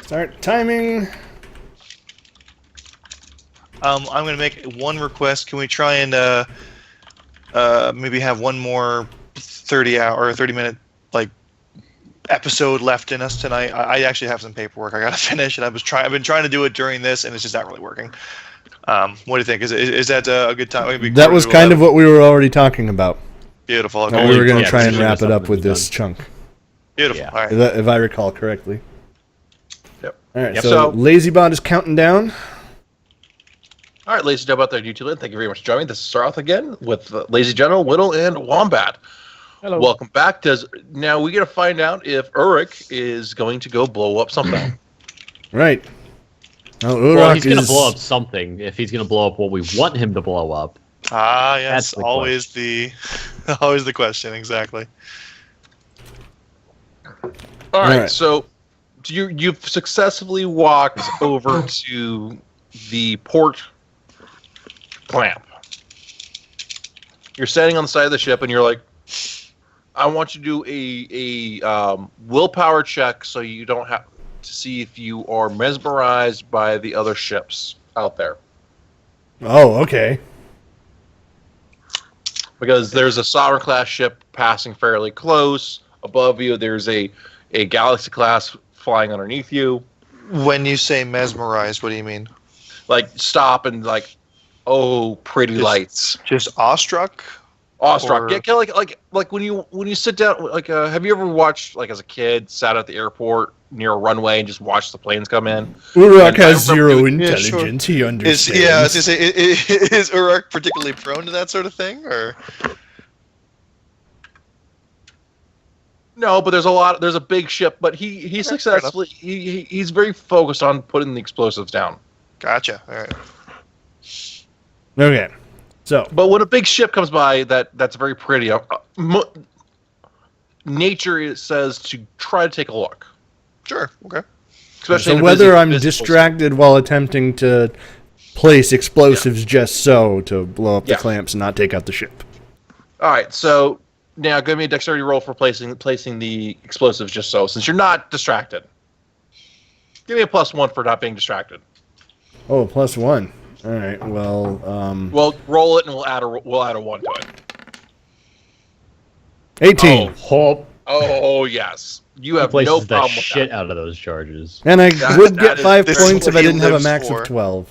Start timing. I'm going to make one request. Can we try and maybe have one more 30-minute like episode left in us tonight? I actually have some paperwork I got to finish, and I've been trying to do it during this, and it's just not really working. What do you think? Is that a good time? That was kind of what we were already talking about. Beautiful. Okay. We were going to try and wrap it up with this chunk. Beautiful. Yeah. All right. If I recall correctly. Yep. All right. So LazyBot is counting down. All right, ladies and gentlemen out there, YouTube, thank you very much for joining me. This is TheCiroth again with LazyGeneral, Whittle, and Wombat. Hello. Welcome back. Now we got to find out if Uruk is going to go blow up something. Right. Well, he's going to blow up something. If he's going to blow up what we want him to blow up. Ah, yes. Always the question. Exactly. All right. So you've successfully walked over to the port clamp. You're standing on the side of the ship, and you're like, "I want you to do a willpower check, so you don't have to see if you are mesmerized by the other ships out there." Oh, okay. Because there's a Sovereign class ship passing fairly close above you. There's a Galaxy class flying underneath you. When you say mesmerized, what do you mean? Like stop and like, oh, pretty lights. Just awestruck. Awestruck. Or... Yeah, kind of like when you sit down. Like, have you ever watched, like as a kid, sat at the airport near a runway and just watched the planes come in? Uruk has zero intelligence. He understands. Is Uruk particularly prone to that sort of thing, or? No, but there's a big ship, but he successfully he's very focused on putting the explosives down. Gotcha. All right. Okay. So, but when a big ship comes by that's very pretty, nature says to try to take a look. Sure. Okay. Especially so whether I'm distracted while attempting to place explosives just so to blow up the clamps and not take out the ship. All right. So now give me a dexterity roll for placing the explosives just so, since you're not distracted. Give me a +1 for not being distracted. Oh, +1. All right. Well, well, roll it and we'll add a 1 to it. 18. Oh yes. You have no problem with shit out of those charges. And I would get 5 points if I didn't have a max of 12.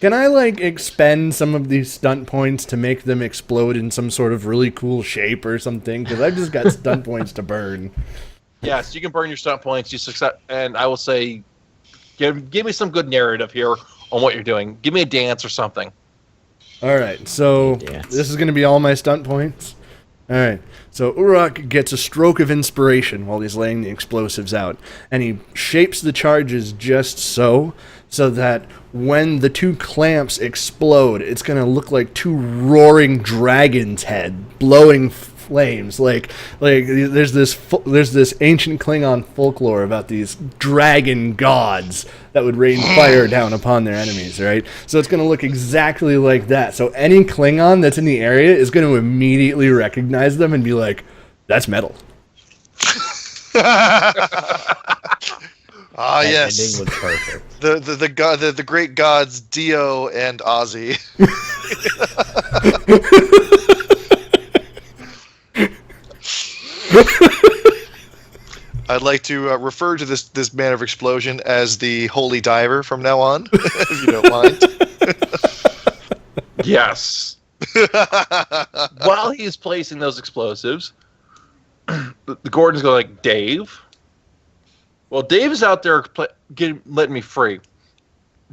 Can I, like, expend some of these stunt points to make them explode in some sort of really cool shape or something? Because I've just got stunt points to burn. Yes, you can burn your stunt points. And I will say, give me some good narrative here on what you're doing. Give me a dance or something. All right, so this is going to be all my stunt points. All right, so Uruk gets a stroke of inspiration while he's laying the explosives out, and he shapes the charges just so that when the 2 clamps explode, it's going to look like 2 roaring dragons' head blowing flames. Like there's this ancient Klingon folklore about these dragon gods that would rain fire down upon their enemies, right? So it's going to look exactly like that. So any Klingon that's in the area is going to immediately recognize them and be like, "That's metal." Ah, yes. Ending was perfect. The great gods Dio and Ozzy. I'd like to refer to this man of explosion as the Holy Diver from now on, if you don't mind. Yes. While he's placing those explosives, the Gordon's going like, "Dave? Well, Dave is out there letting me free.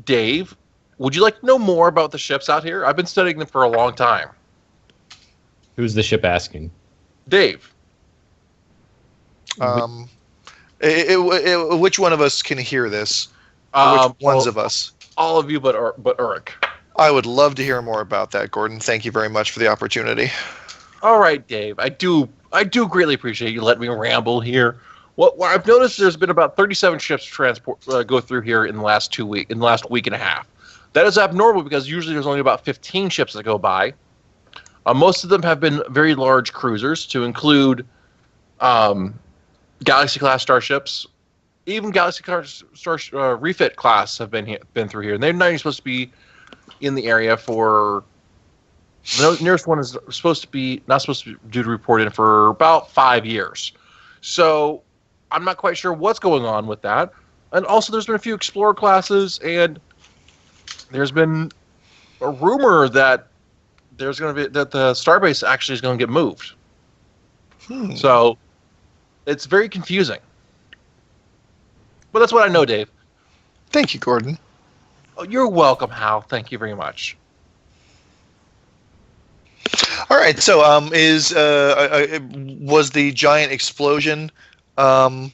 Dave, would you like to know more about the ships out here? I've been studying them for a long time." Who's the ship asking? Dave. Which one of us can hear this? Which ones of us? All of you, but Uruk. I would love to hear more about that, Gordon. Thank you very much for the opportunity. All right, Dave. I do greatly appreciate you letting me ramble here. Well, I've noticed there's been about 37 ships transport go through here in the last week and a half. That is abnormal because usually there's only about 15 ships that go by. Most of them have been very large cruisers, to include Galaxy class starships, even Galaxy class refit class have been through here, and they're not even supposed to be in the area for. The nearest one is not supposed to be due to report in for about 5 years. So I'm not quite sure what's going on with that. And also, there's been a few Explorer classes, and there's been a rumor that the starbase actually is going to get moved. So it's very confusing. But that's what I know, Dave. Thank you, Gordon. Oh, you're welcome, Hal. Thank you very much. All right. So, was the giant explosion enough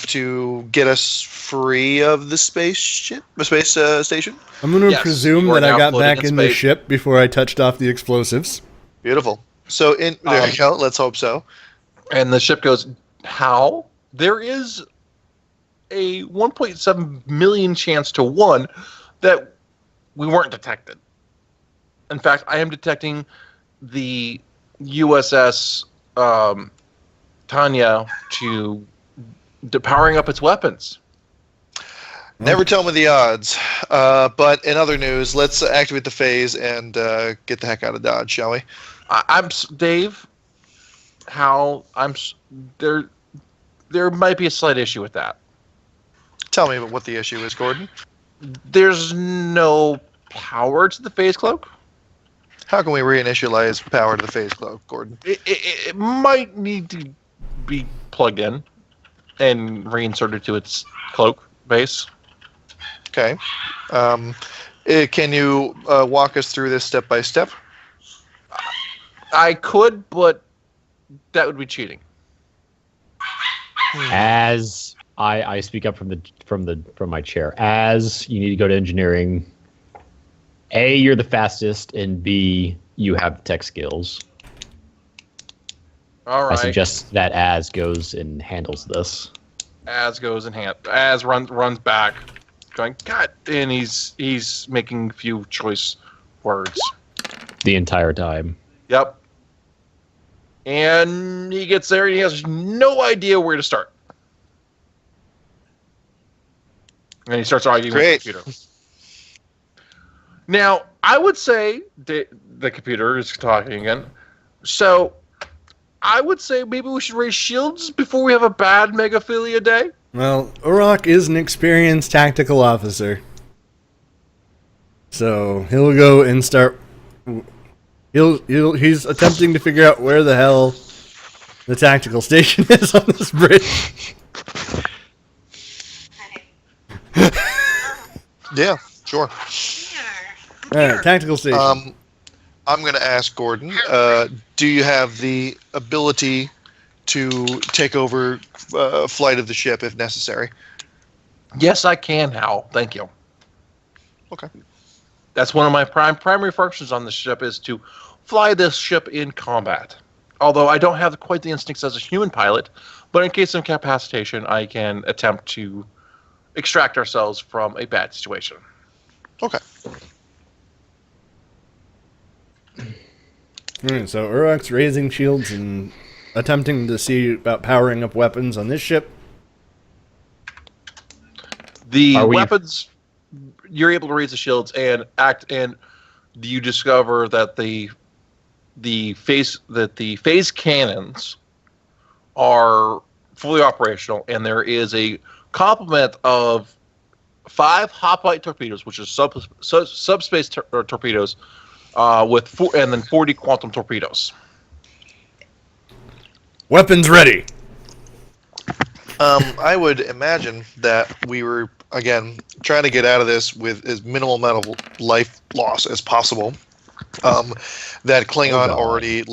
to get us free of the space station? I'm going to presume that I got back in the ship before I touched off the explosives. Beautiful. So, there you go. Let's hope so. And the ship goes, how? There is a 1.7 million chance to 1 that we weren't detected. In fact, I am detecting the USS Tanya to powering up its weapons. Never tell me the odds. But in other news, let's activate the phase and get the heck out of Dodge, shall we? I'm Dave. How I'm there? There might be a slight issue with that. Tell me what the issue is, Gordon. There's no power to the phase cloak. How can we reinitialize power to the phase cloak, Gordon? It might need to be plugged in and reinserted to its cloak base. Okay. Can you walk us through this step by step? I could, but that would be cheating. As I speak up from my chair, as you need to go to engineering. A, you're the fastest, and B, you have the tech skills. All right. I suggest that Az goes and handles this. Az goes and Az runs back, going, God, and he's making a few choice words. The entire time. Yep. And he gets there and he has no idea where to start. And he starts arguing with the computer. Now, I would say the computer is talking again. So, I would say maybe we should raise shields before we have a bad Megaphilia day. Well, Urok is an experienced tactical officer. So, he'll go and start... He's attempting to figure out where the hell the tactical station is on this bridge. Yeah, sure. Alright, tactical station. I'm going to ask Gordon, do you have the ability to take over flight of the ship if necessary? Yes, I can, Hal. Thank you. Okay. That's one of my primary functions on the ship is to fly this ship in combat. Although I don't have quite the instincts as a human pilot, but in case of incapacitation, I can attempt to extract ourselves from a bad situation. Okay. Alright, so Urok's raising shields and attempting to see about powering up weapons on this ship. The weapons, you're able to raise the shields and act, and you discover that the phase cannons are fully operational, and there is a complement of 5 hoplite torpedoes, which is subspace torpedoes, and then 40 quantum torpedoes. Weapons ready. I would imagine that we were, again, trying to get out of this with as minimal amount of life loss as possible. That Klingon already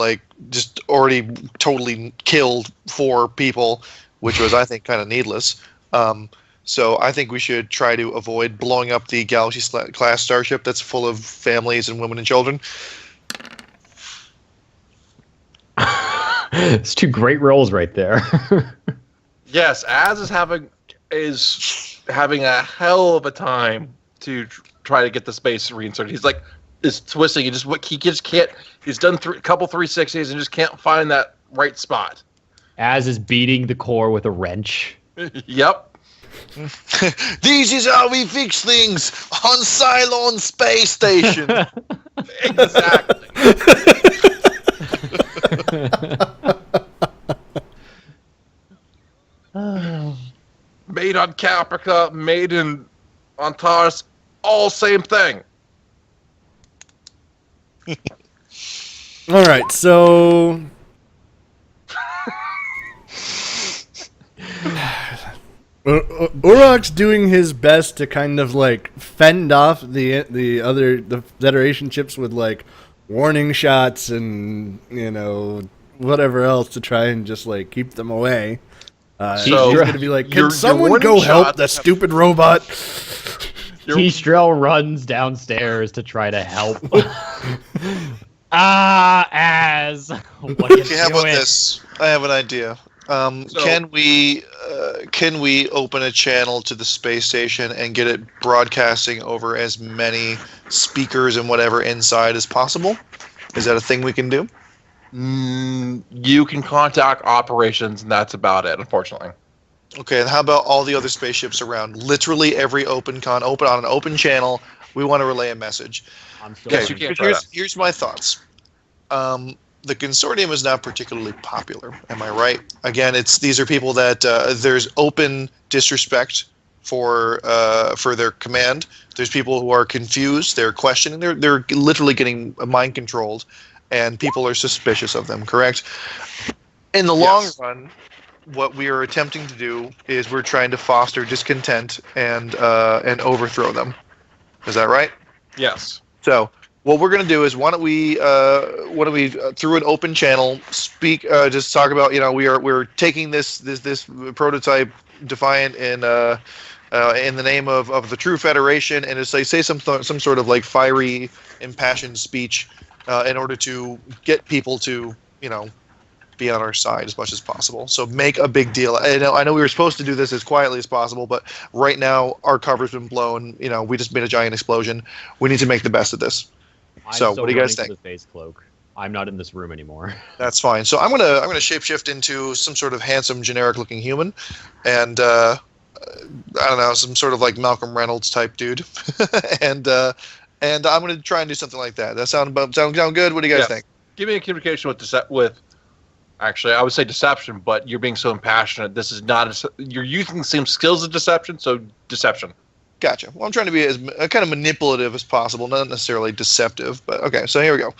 totally killed 4 people, which was, I think, kind of needless. So I think we should try to avoid blowing up the Galaxy-class starship that's full of families and women and children. It's 2 great rolls right there. Yes, Az is having a hell of a time to try to get the space reinserted. He's twisting. He just can't. He's done a couple 360s and just can't find that right spot. Az is beating the core with a wrench. Yep. This is how we fix things on Cylon Space Station. Exactly. Made on Caprica, made on Taurus, all same thing. All right, so Urok's doing his best to kind of like fend off the Federation ships with like warning shots and whatever else to try and just like keep them away. So he's gonna be like, "Can your someone warning go help shots the stupid robot?" T-Strel runs downstairs to try to help. Az. What are you Okay, how about doing? this? I have an idea. Can we open a channel to the space station and get it broadcasting over as many speakers and whatever inside as possible? Is that a thing we can do? You can contact operations, and that's about it, unfortunately. Okay, and how about all the other spaceships around? Literally every open on an open channel, we want to relay a message. I'm still Yes, running. you can't try that. Here's my thoughts. The consortium is not particularly popular. Am I right? Again, these are people that there's open disrespect for their command. There's people who are confused. They're questioning. They're literally getting mind controlled, and people are suspicious of them. Correct? In the long run, what we are attempting to do is we're trying to foster discontent and overthrow them. Is that right? Yes. So what we're going to do is why don't we through an open channel just talk about we're taking this prototype Defiant in the name of the true Federation, and it's like say some sort of like fiery impassioned speech in order to get people to be on our side as much as possible. So make a big deal. I know we were supposed to do this as quietly as possible, but right now our cover's been blown. We just made a giant explosion. We need to make the best of this. So what do you guys think? The face cloak. I'm not in this room anymore. That's fine. So I'm gonna shapeshift into some sort of handsome, generic-looking human, and I don't know, some sort of like Malcolm Reynolds type dude, and I'm gonna try and do something like that. That sound good? What do you guys think? Give me a communication with. Actually, I would say deception, but you're being so impassionate. This is not. You're using the same skills of deception, so deception. Gotcha. Well, I'm trying to be as kind of manipulative as possible, not necessarily deceptive. But okay, so here we go.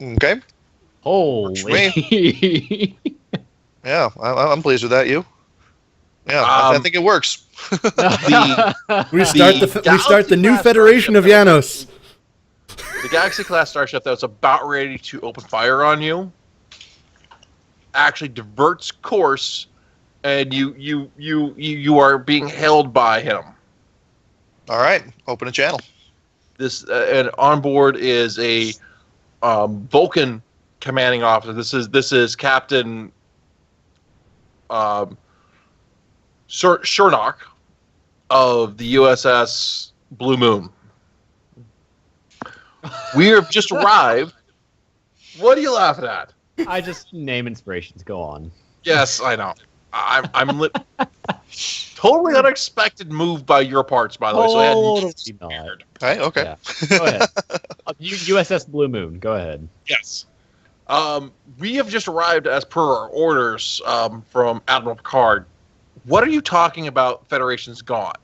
Okay. Holy. Yeah, I'm pleased with that. You? Yeah, I think it works. We start the new Federation of Janos. The Galaxy class starship that was about ready to open fire on you actually diverts course, and you are being held by him. All right, open a channel. This and on board is a Vulcan commanding officer. This is Captain Shernock of the USS Blue Moon. We have just arrived. What are you laughing at? I just name inspirations. Go on. Yes, I know. I'm totally unexpected move by your parts, by the way. So I had you scared. Hey, okay. Yeah. Go ahead. USS Blue Moon. Go ahead. Yes. We have just arrived as per our orders from Admiral Picard. What are you talking about? Federation's gone.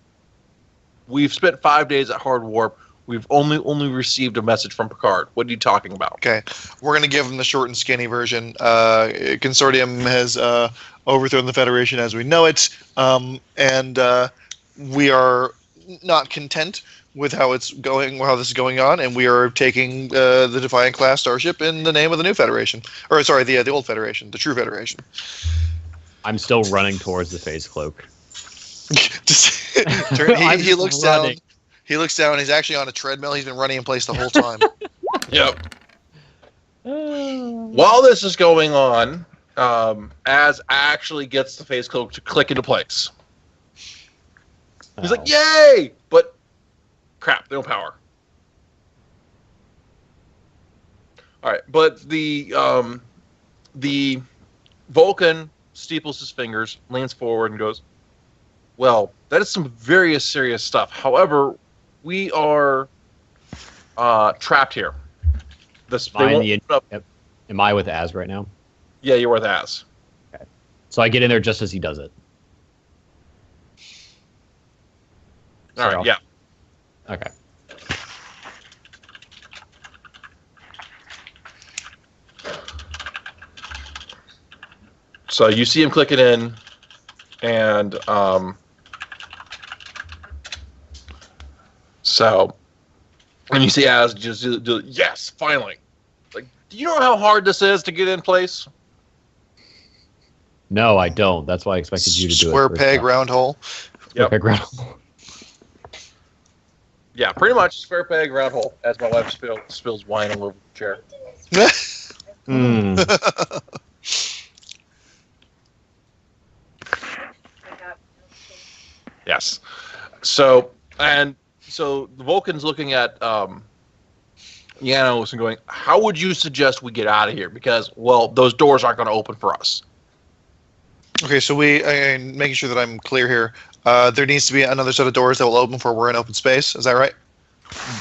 We've spent 5 days at Hard Warp. We've only received a message from Picard. What are you talking about? Okay, we're going to give them the short and skinny version. Consortium has overthrown the Federation as we know it, and we are not content with how this is going on, and we are taking the Defiant class starship in the name of the new Federation, or sorry, the old Federation, the true Federation. I'm still running towards the face cloak. He looks down. He looks down. He's actually on a treadmill. He's been running in place the whole time. Yep. While this is going on, Az actually gets the face cloak to click into place. He's like, "Yay!" But crap, no power. All right, but the Vulcan steeples his fingers, leans forward, and goes, "Well, that is some very serious stuff. However, we are trapped here. Am I with Az right now? Yeah, you're with Az. Okay. So I get in there just as he does it. All right, yeah. Okay. So you see him clicking in, and and you see Az just do yes, finally. Like, do you know how hard this is to get in place? No, I don't. That's why I expected you to do it. Square peg, round hole. Yep. Peg, round hole. Yeah, pretty much square peg, round hole. As my wife spills wine all over the chair. Yes. So the Vulcan's looking at Janos and going, "How would you suggest we get out of here? Because, well, those doors aren't going to open for us." Okay, so making sure that I'm clear here. There needs to be another set of doors that will open before we're in open space. Is that right?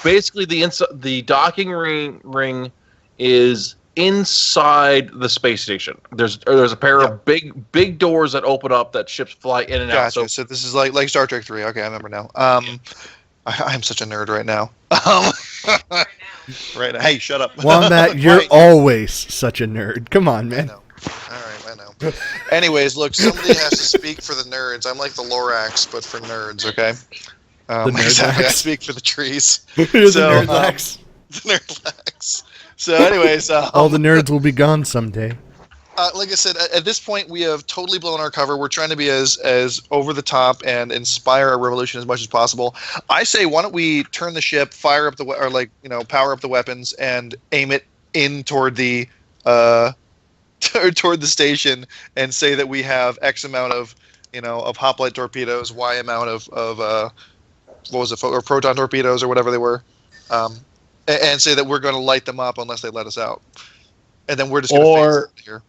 Basically, the docking ring is inside the space station. There's a pair of big doors that open up that ships fly in and out. Gotcha. So this is like Star Trek 3. Okay, I remember now. I'm such a nerd right now. Right now. Hey, shut up. Wombat, you're always such a nerd. Come on, man. I know. All right, I know. Anyways, look, somebody has to speak for the nerds. I'm like the Lorax, but for nerds, okay? Exactly. I speak for the trees. The Nerdlax. The Nerdlax. So anyways... all the nerds will be gone someday. Like I said, at this point, we have totally blown our cover. We're trying to be as over the top and inspire a revolution as much as possible. I say, why don't we turn the ship, power up the weapons, and aim it in toward the toward the station, and say that we have X amount of hoplite torpedoes, Y amount of what was it, or proton torpedoes or whatever they were, and say that we're going to light them up unless they let us out. And then we're just going to phase it here.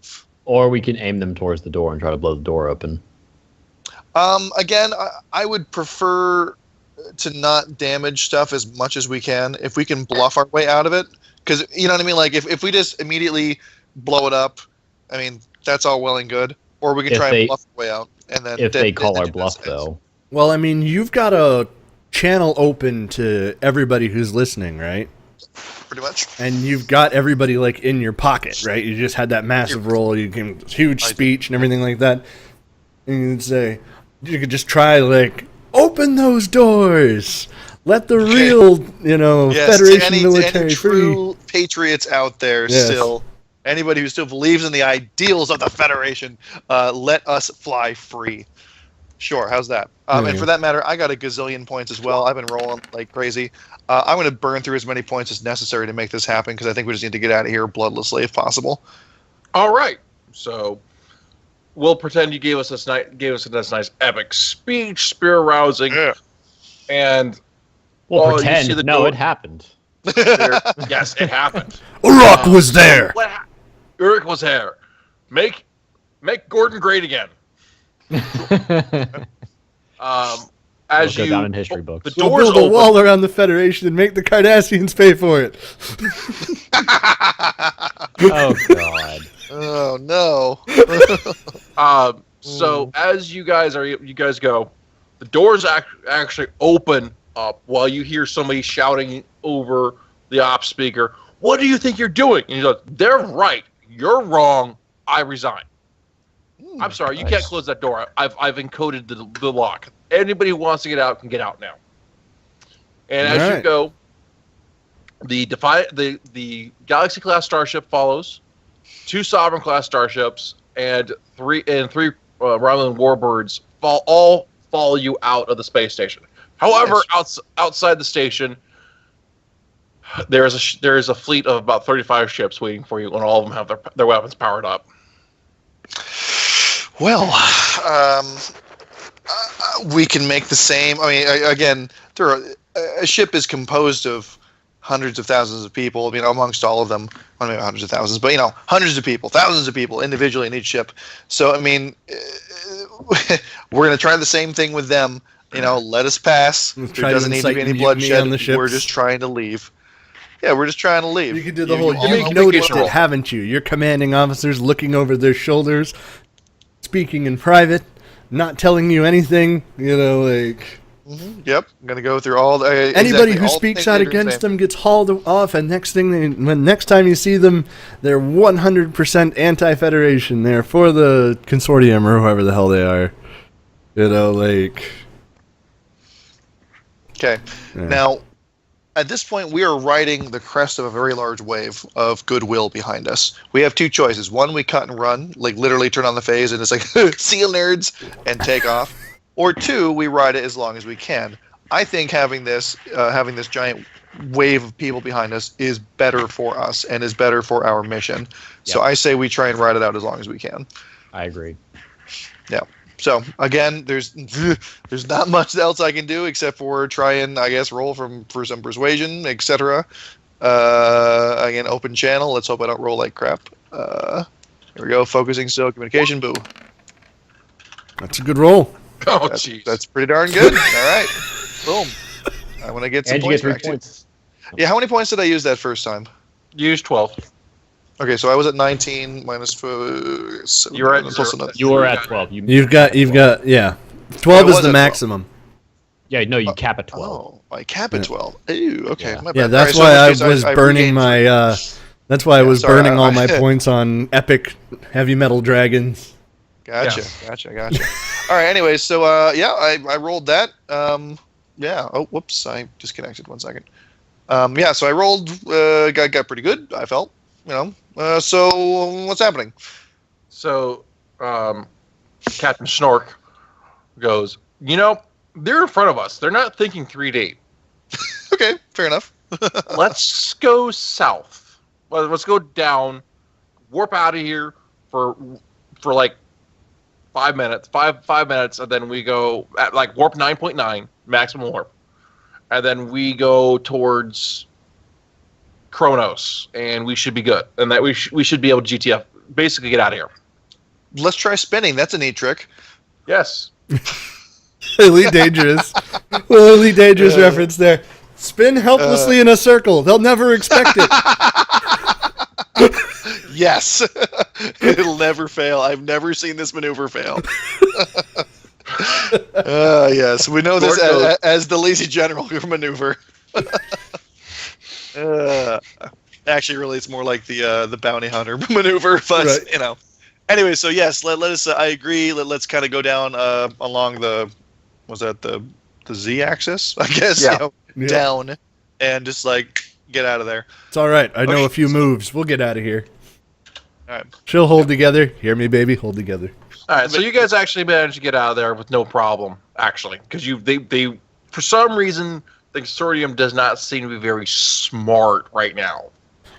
Or we can aim them towards the door and try to blow the door open. Again, I would prefer to not damage stuff as much as we can. If we can bluff our way out of it. Because, you know what I mean? Like, if we just immediately blow it up, I mean, that's all well and good. Or we can try and bluff our way out. And then they call our bluff, though. Well, I mean, you've got a channel open to everybody who's listening, right? Pretty much. And you've got everybody like in your pocket, right? You just had that massive role, you gave a huge speech and everything like that. And you could just try open those doors. Let the real, Federation military any true patriots out there still. Anybody who still believes in the ideals of the Federation, let us fly free. Sure, how's that? And for that matter, I got a gazillion points as well. I've been rolling like crazy. I'm going to burn through as many points as necessary to make this happen, because I think we just need to get out of here bloodlessly if possible. All right. So we'll pretend you gave us this nice epic speech, spear rousing, and we'll pretend. It happened. Yes, it happened. Uruk was there. Uruk was there. Make Gordon great again. As go you down in history books. The doors build a wall around the Federation and make the Cardassians pay for it. Oh God. Oh no. So as you guys go, the doors actually open up while you hear somebody shouting over the ops speaker, "What do you think you're doing?" And he's like, "They're right. You're wrong. I resign." I'm sorry, you can't close that door. I've encoded the lock. Anybody who wants to get out can get out now. And as you go, the Galaxy class starship follows, 2 Sovereign class starships, and three Romulan warbirds all follow you out of the space station. However, outside the station, there is a fleet of about 35 ships waiting for you, and all of them have their weapons powered up. Well, we can make the same. I mean, again, a ship is composed of hundreds of thousands of people. I mean, amongst all of them, I mean, hundreds of thousands, but hundreds of people, thousands of people individually in each ship. So I mean, we're gonna try the same thing with them. Let us pass. There doesn't need to be any bloodshed. We're just trying to leave. Yeah, we're just trying to leave. You can do the whole. You've noticed it, haven't you? Your commanding officers looking over their shoulders, speaking in private, not telling you anything. Mm-hmm. Yep, I'm gonna go through all the. Anybody who speaks out against them gets hauled off, and next time you see them, they're 100% anti-Federation. They're for the consortium or whoever the hell they are. Okay. Yeah. Now, at this point, we are riding the crest of a very large wave of goodwill behind us. We have two choices. One, we cut and run, like literally turn on the phase and it's like, see you nerds, and take off. Or two, we ride it as long as we can. I think having this giant wave of people behind us is better for us and is better for our mission. Yep. So I say we try and ride it out as long as we can. I agree. Yeah. So again, there's not much else I can do except for try and roll for some persuasion, etc. Again, open channel. Let's hope I don't roll like crap. Here we go. Focusing still, communication. Boo. That's a good roll. Oh, jeez. That's pretty darn good. All right. Boom. I want to get some points back. Yeah, how many points did I use that first time? You used 12. Okay, so I was at 19 minus 4. You were at You were at 12. You've got 12 is the maximum. 12. Yeah, no, you cap at 12. Oh, I cap at 12. Ooh, okay. Yeah, my bad. Yeah, that's why I was burning my. That's why I was burning all my points on epic heavy metal dragons. Gotcha. All right. Anyways, so I rolled that. Yeah. Oh, whoops! I disconnected. 1 second. Yeah. So I rolled. Got pretty good. I felt. So what's happening? So, Captain Snork goes, they're in front of us. They're not thinking 3D. Okay, fair enough. Let's go south. Well, let's go down, warp out of here for like 5 minutes, five minutes, and then we go at like warp 9.9, maximum warp. And then we go towards Kronos, and we should be good. And that we should be able to GTF, basically get out of here. Let's try spinning. That's a neat trick. Yes. Elite Dangerous. Elite Dangerous reference there. Spin helplessly in a circle. They'll never expect it. Yes. It'll never fail. I've never seen this maneuver fail. Yes, we know this as the TheLazyGeneral maneuver. Actually, really, it's more like the bounty hunter maneuver, but right. Anyway, so yes, let us. I agree. Let's kind of go down along the Z-axis, I guess. Yeah. Down, and just get out of there. It's all right. I know a few moves. We'll get out of here. All right. She'll hold together. Hear me, baby. Hold together. All right. So you guys actually managed to get out of there with no problem, actually, because they for some reason the consortium does not seem to be very smart right now.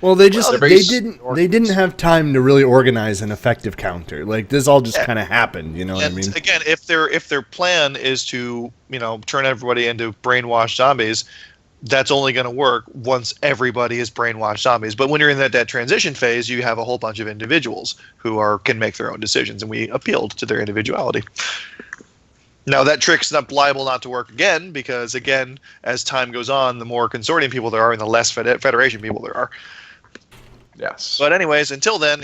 Well, they didn't have time to really organize an effective counter. This all just kind of happened. You know what I mean? Again, if their plan is to turn everybody into brainwashed zombies, that's only going to work once everybody is brainwashed zombies. But when you're in that transition phase, you have a whole bunch of individuals who can make their own decisions, and we appealed to their individuality. Now, that trick's not liable not to work again, because, again, as time goes on, the more consortium people there are and the less Federation people there are. Yes. But anyways, until then,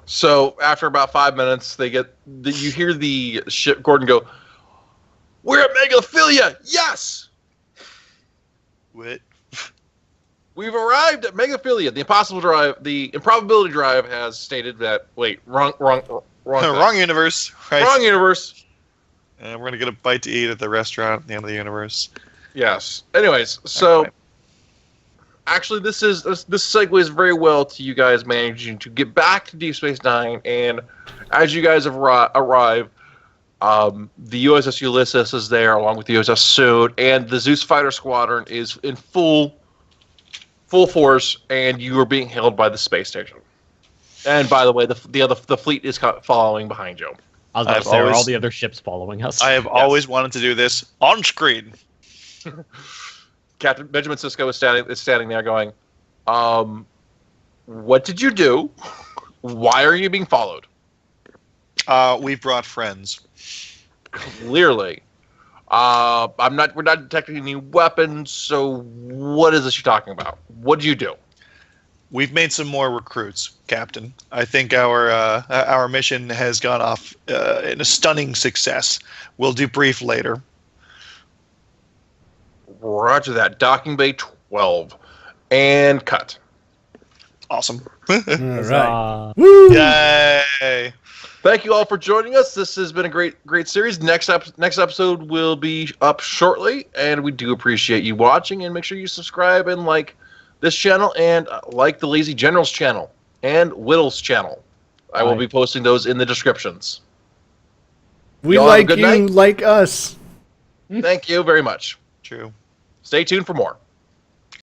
So, after about 5 minutes, you hear the ship, Gordon go, "We're at Megaphilia! Yes!" What? We've arrived at Megaphilia. The improbability drive has stated that. Wait, wrong universe. Right. Wrong universe. And we're gonna get a bite to eat at the restaurant at the end of the universe. Yes. Anyways, so actually, this segues very well to you guys managing to get back to Deep Space Nine, and as you guys have arrived, the USS Ulysses is there along with the USS Suit, and the Zeus Fighter Squadron is in full force, and you are being hailed by the space station. And by the way, the fleet is following behind you. I was about to say, are all the other ships following us? I have always wanted to do this on screen. Captain Benjamin Sisko is standing there going, what did you do? Why are you being followed? We've brought friends. Clearly. We're not detecting any weapons, so what is this you're talking about? What did you do? We've made some more recruits, Captain. I think our mission has gone off in a stunning success. We'll debrief later. Roger that. Docking Bay 12. And cut. Awesome. All right. Woo! Yay! Thank you all for joining us. This has been a great series. Next episode will be up shortly, and we do appreciate you watching. And make sure you subscribe and like this channel, and like the Lazy General's channel and Whittle's channel. I will be posting those in the descriptions. We y'all like you, like us. Thank you very much. True. Stay tuned for more.